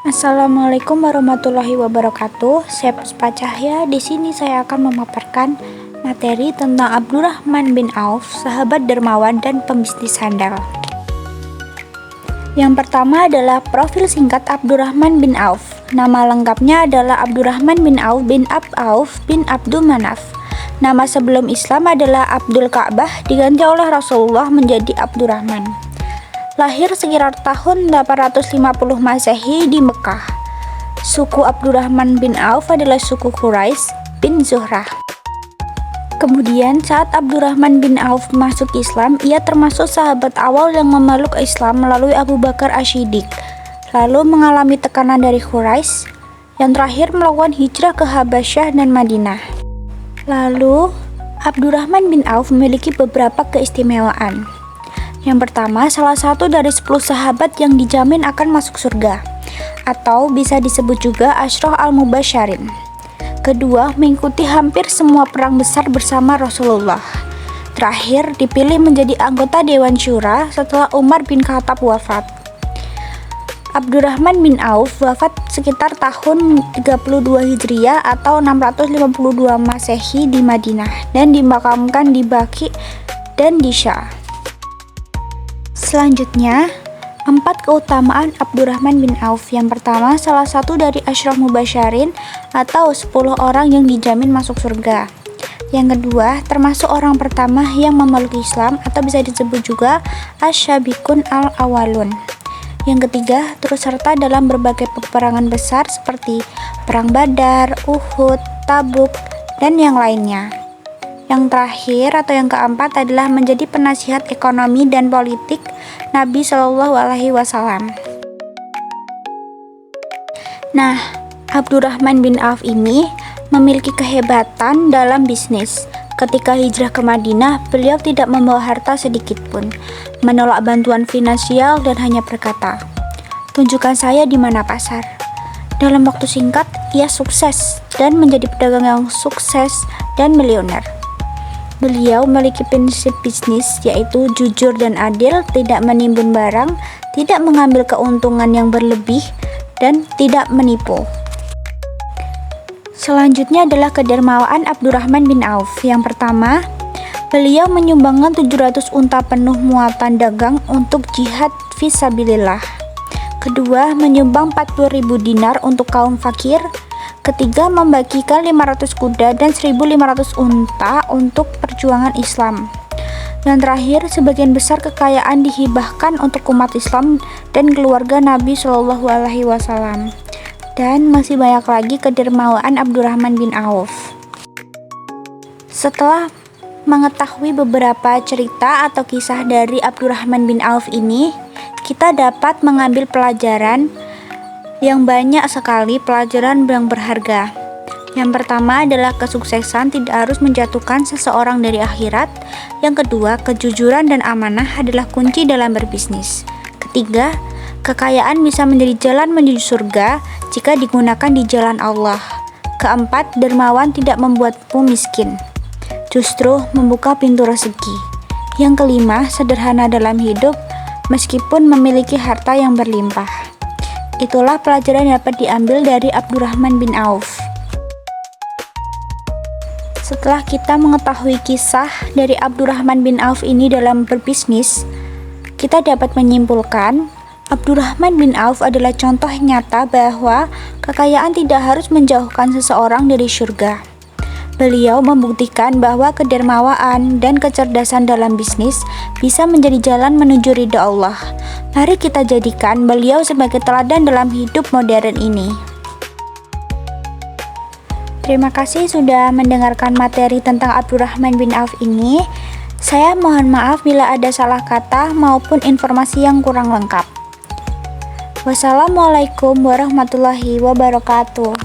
Assalamualaikum warahmatullahi wabarakatuh. Saya Puspa Cahya. Di sini saya akan memaparkan materi tentang Abdurrahman bin Auf, sahabat dermawan dan pembisnis handal. Yang pertama adalah profil singkat Abdurrahman bin Auf. Nama lengkapnya adalah Abdurrahman bin Auf bin Auf bin Abdul Manaf. Nama sebelum Islam adalah Abdul Ka'bah, diganti oleh Rasulullah menjadi Abdurrahman. Lahir sekitar tahun 850 Masehi di Mekah. Suku Abdurrahman bin Auf adalah suku Quraisy bin Zuhrah. Kemudian saat Abdurrahman bin Auf masuk Islam, ia termasuk sahabat awal yang memeluk Islam melalui Abu Bakar Asy-Syiddiq, lalu mengalami tekanan dari Quraisy, yang terakhir melakukan hijrah ke Habasyah dan Madinah. Lalu, Abdurrahman bin Auf memiliki beberapa keistimewaan. Yang pertama, salah satu dari 10 sahabat yang dijamin akan masuk surga, atau bisa disebut juga Asyrah al-Mubasysyirin. Kedua, mengikuti hampir semua perang besar bersama Rasulullah. Terakhir, dipilih menjadi anggota Dewan Syura setelah Umar bin Khattab wafat. Abdurrahman bin Auf wafat sekitar tahun 32 Hijriah atau 652 Masehi di Madinah dan dimakamkan di Baqi dan di Syam. Selanjutnya, 4 keutamaan Abdurrahman bin Auf. Yang pertama, salah satu dari Asyrah Mubasysyirin atau 10 orang yang dijamin masuk surga. Yang kedua, termasuk orang pertama yang memeluk Islam atau bisa disebut juga Asy-Syabiqun al-Awwalun. Yang ketiga, turut serta dalam berbagai peperangan besar seperti Perang Badar, Uhud, Tabuk, dan yang lainnya. Yang terakhir atau yang keempat adalah menjadi penasihat ekonomi dan politik Nabi Shallallahu Alaihi Wasallam. Nah, Abdurrahman bin Auf ini memiliki kehebatan dalam bisnis. Ketika hijrah ke Madinah, beliau tidak membawa harta sedikit pun, menolak bantuan finansial dan hanya berkata, "Tunjukkan saya di mana pasar." Dalam waktu singkat, ia sukses dan menjadi pedagang yang sukses dan miliuner. Beliau memiliki prinsip bisnis yaitu jujur dan adil, tidak menimbun barang, tidak mengambil keuntungan yang berlebih, dan tidak menipu. Selanjutnya adalah kedermawaan Abdurrahman bin Auf. Yang pertama, beliau menyumbangkan 700 unta penuh muatan dagang untuk jihad fisabilillah. Kedua, menyumbang 40.000 dinar untuk kaum fakir. Ketiga, membagikan 500 kuda dan 1.500 unta untuk perjuangan Islam. Yang terakhir, sebagian besar kekayaan dihibahkan untuk umat Islam dan keluarga Nabi Shallallahu Alaihi Wasallam. Dan masih banyak lagi kedermawaan Abdurrahman bin Auf. Setelah mengetahui beberapa cerita atau kisah dari Abdurrahman bin Auf ini, kita dapat mengambil pelajaran yang banyak sekali, pelajaran yang berharga. Yang pertama adalah kesuksesan tidak harus menjatuhkan seseorang dari akhirat. Yang kedua, kejujuran dan amanah adalah kunci dalam berbisnis. Ketiga, kekayaan bisa menjadi jalan menuju surga jika digunakan di jalan Allah. Keempat, dermawan tidak membuatmu miskin, justru membuka pintu rezeki. Yang kelima, sederhana dalam hidup meskipun memiliki harta yang berlimpah. Itulah pelajaran yang dapat diambil dari Abdurrahman bin Auf. Setelah kita mengetahui kisah dari Abdurrahman bin Auf ini dalam berbisnis, kita dapat menyimpulkan Abdurrahman bin Auf adalah contoh nyata bahwa kekayaan tidak harus menjauhkan seseorang dari surga. Beliau membuktikan bahwa kedermawaan dan kecerdasan dalam bisnis bisa menjadi jalan menuju ridha Allah. Mari kita jadikan beliau sebagai teladan dalam hidup modern ini. Terima kasih sudah mendengarkan materi tentang Abdurrahman bin Auf ini. Saya mohon maaf bila ada salah kata maupun informasi yang kurang lengkap. Wassalamualaikum warahmatullahi wabarakatuh.